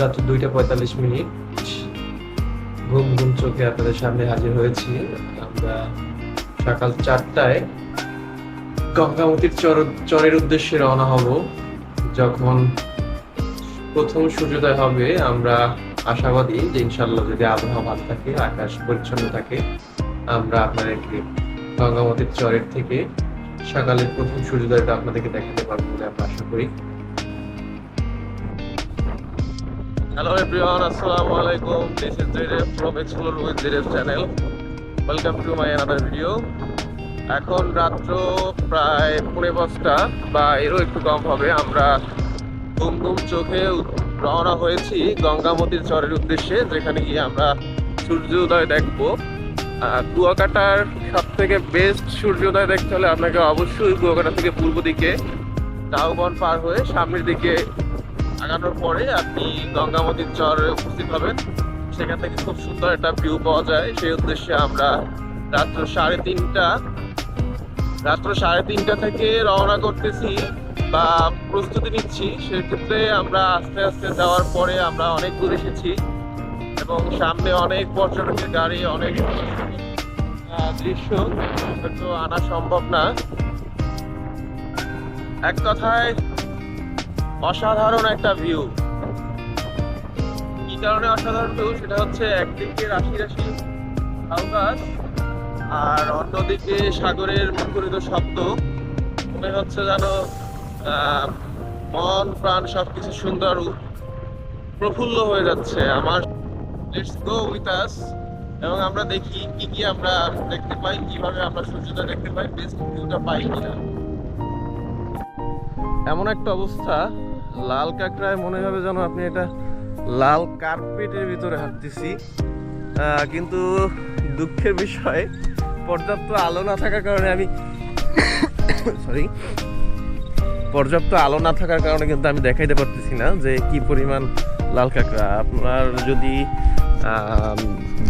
রাত্রি 2:45। ঘুম ঘুম চোখে আপনাদের সামনে হাজির হয়েছি। আমরা সকাল 4টায় গঙ্গামতির চরের উদ্দেশ্যে রওনা হব। যখন প্রথম সূর্যোদয় হবে আমরা আশাবাদী যে ইনশাল্লাহ যদি আবহাওয়া ভালো থাকে, আকাশ পরিচ্ছন্ন থাকে, আমরা আপনাদেরকে গঙ্গামতির চরের থেকে সকালের প্রথম সূর্যোদয়টা আপনাদেরকে দেখাতে পারবো বলে আমরা আশা করি। Hello everyone, Assalamu alaikum. This is Ziref from Explore with Ziref channel. Welcome to my another video. এখন রাত্র প্রায় 5:30 বা এরও একটু কম হবে। আমরা ঘুম ঘুম চোখে রওনা হয়েছি গঙ্গামতির চরের উদ্দেশ্যে, যেখানে গিয়ে আমরা সূর্যোদয় দেখবো। কুয়াকাটার সব থেকে বেস্ট সূর্যোদয় দেখতে হলে আপনাকে অবশ্যই কুয়াকাটা থেকে পূর্ব দিকে ঝাউবন পার হয়ে সামনের দিকে আগানোর পরে আপনি গঙ্গামতির চরে উপস্থিত হবেন। সেখান থেকে খুব সুন্দর একটা ভিউ পাওয়া যায়। সেই উদ্দেশ্যে আমরা রাত্র 3:30 থেকে রওনা করতেছি বা প্রস্তুতি নিচ্ছি। সেক্ষেত্রে আমরা আস্তে আস্তে যাওয়ার পরে আমরা অনেক দূর এসেছি এবং সামনে অনেক পর্যটকের গাড়ি, অনেক দৃশ্য হয়তো আনা সম্ভব না। এক কথায় অসাধারণ একটা ভিউ। কি কারণে অসাধারণ ভিউ সেটা হচ্ছে, একদিকে রাশি রাশি ঝাউ গাছ আর অন্যদিকে সাগরের মুখরিত শব্দ। মনে হচ্ছে যেন মন প্রাণ সবকিছু সুন্দর প্রফুল্ল হয়ে যাচ্ছে আমার। লেটস গো উইথ আস এবং আমরা দেখি কি কি আমরা দেখতে পাই, কিভাবে আমরা সূর্যোদয় দেখতে পাই, বেস্ট ভিউটা পাই কিনা। এমন একটা অবস্থা, লাল কাঁকড়ায় মনে হবে যেন আপনি এটা লাল কার্পেটের ভিতরে হাঁটতেছি। কিন্তু দুঃখের বিষয়, পর্যাপ্ত আলো না থাকার কারণে পর্যাপ্ত আলো না থাকার কারণে কিন্তু আমি দেখাইতে পারতেছি না যে কি পরিমাণ লাল কাঁকড়া। আপনার যদি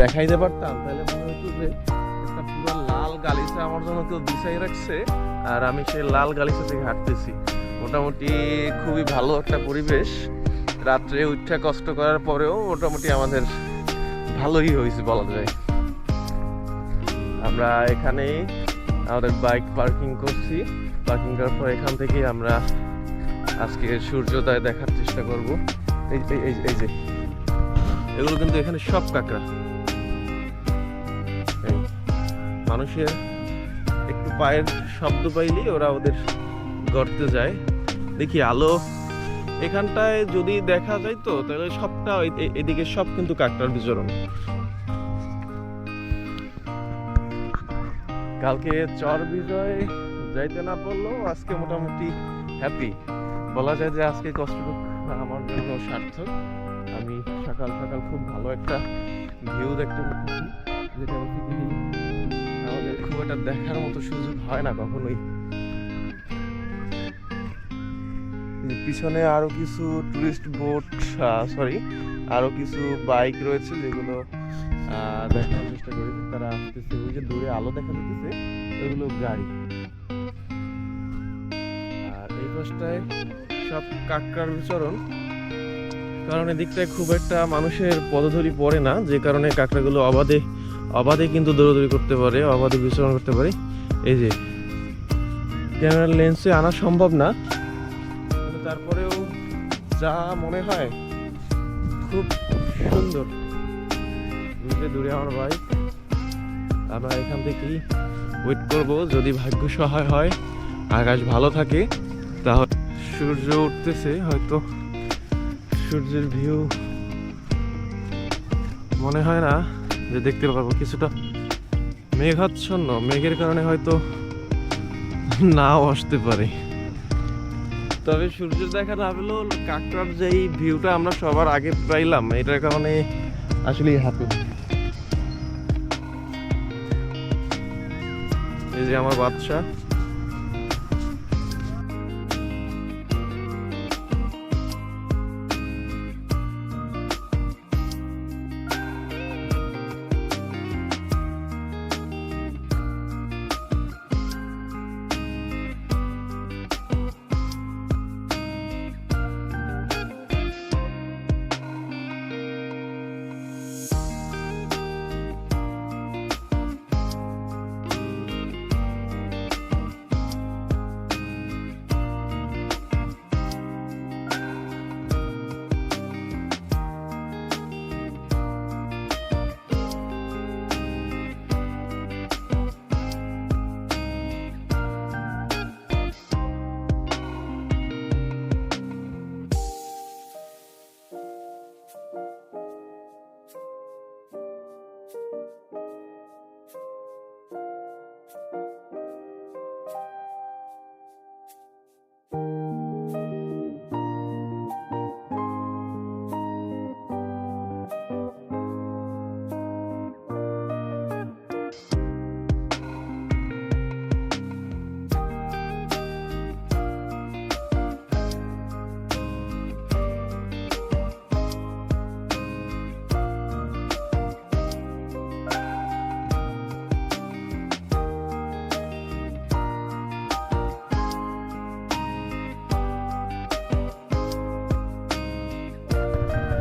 দেখাইতে পারতাম তাহলে মনে হতো যে একটা পুরো লাল গালিচা আমার জন্য কেউ বিছাই রাখছে আর আমি সেই লাল গালিচা থেকে হাঁটতেছি। মোটামুটি খুবই ভালো একটা পরিবেশ। রাত্রে উঠে কষ্ট করার পরেও মোটামুটি আমাদের ভালোই হয়েছে বলা যায়। আমরা এখানে আমাদের বাইক পার্কিং করছি। পার্কিং করার পর এখান থেকে আমরা আজকে সূর্যোদয় দেখার চেষ্টা করব। এই যে এগুলো কিন্তু এখানে সব কাঁকড়া। মানুষের একটু পায়ের শব্দ পাইলেই ওরা ওদের গর্তে যায়। দেখি আলো এখানটায় যদি দেখা যায় তো তাহলে সবটা এদিকে সব কিন্তু কাঁকড়ার বিচরণ। কালকে চর বিজয় যাইতে না পারলেও আজকে মোটামুটি হ্যাপি বলা যায় যে আজকে কষ্টটুকু আমার জন্য সার্থক। আমি সকাল সকাল খুব ভালো একটা ভিউ দেখতে পাচ্ছি, যেটা আমাদের খুব একটা দেখার মতো সুযোগ হয় না কখনোই। পিছনে আরো কিছু টুরিস্ট বোট, আরো কিছু বাইক রয়েছে যেগুলো দেখার চেষ্টা করেছে। তারা আসতেছে, ওই যে দূরে আলো দেখা যাচ্ছে ওগুলো গাড়ি। আর এই পাশটায় সব কাঁকড়ার বিচরণ, কারণ এদিকটায় খুব একটা মানুষের পদধূলি পড়ে না, যে কারণে কাঁকড়াগুলো অবাধে কিন্তু দৌড়াদৌড়ি করতে পারে, অবাধে বিচরণ করতে পারে। এই যে ক্যামেরার লেন্সে আনা সম্ভব না, কিন্তু তারপরেও যা মনে হয় খুব সুন্দর। দূরে আমার বাইক, আমরা এখান থেকেই ওয়েট করব। যদি ভাগ্য সহায় হয়, আকাশ ভালো থাকে, তাহলে সূর্য উঠতেছে, হয়তো সূর্যের ভিউ মনে হয় না যে দেখতে পারবো। কিছুটা মেঘাচ্ছন্ন, মেঘের কারণে হয়তো নাও আসতে পারে। তবে সূর্য দেখা না পেলেও কাঁকড়ার যেই ভিউটা আমরা সবার আগে পাইলাম, এটার কারণে আসলেই হ্যাপি। এই যে আমার বাচ্চা,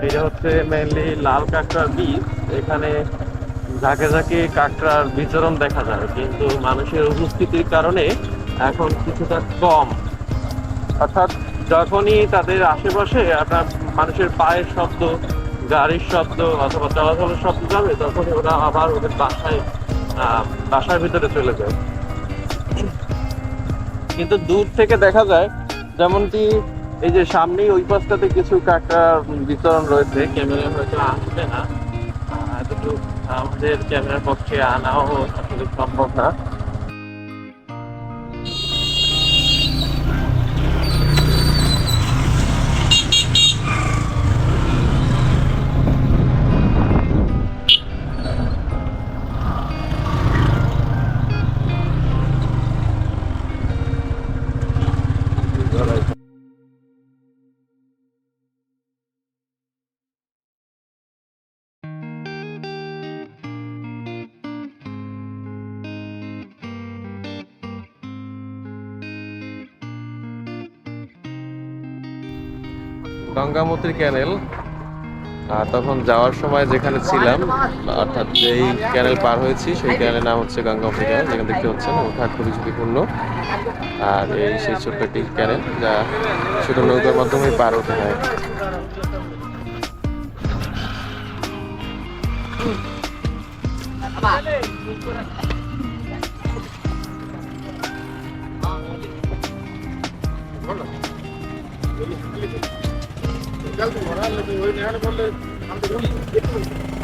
এটা হচ্ছে মেইনলি লাল কাঁকড়ার বীজ। এখানে ঝাঁকে ঝাঁকে কাঁকড়ার বিচরণ দেখা যায়, কিন্তু মানুষের উপস্থিতির কারণে এখন কিছুটা কম। অর্থাৎ যখনই তাদের আশেপাশে আপনার মানুষের পায়ের শব্দ, গাড়ির শব্দ অথবা চলাচলের শব্দ যাবে, তখনই ওরা আবার ওদের বাসার ভিতরে চলে যায়। কিন্তু দূর থেকে দেখা যায়, যেমনটি এই যে সামনেই ওই পাশটাতে কিছু কাঁকড়ার বিচরণ রয়েছে, ক্যামেরা হয়তো আসবে না, এতটুকু আমাদের ক্যামেরার পক্ষে আনাও আসলে সম্ভব না। গঙ্গামতির ক্যানেল, আর তখন যাওয়ার সময় যেখানে ছিলাম, অর্থাৎ যেই ক্যানেল পার হয়েছি সেই ক্যানেলের নাম হচ্ছে গঙ্গামতি ক্যানেল, যেখানে দেখতে পাচ্ছেন ওঠা খুবই ঝুঁকিপূর্ণ। আর এই সেই ছোট্ট একটি ক্যানেল, যা শুধু নৌকার মাধ্যমেই পার হতে হয়। जल्दी हो रहा है लेकिन वही नहीं करले हम तो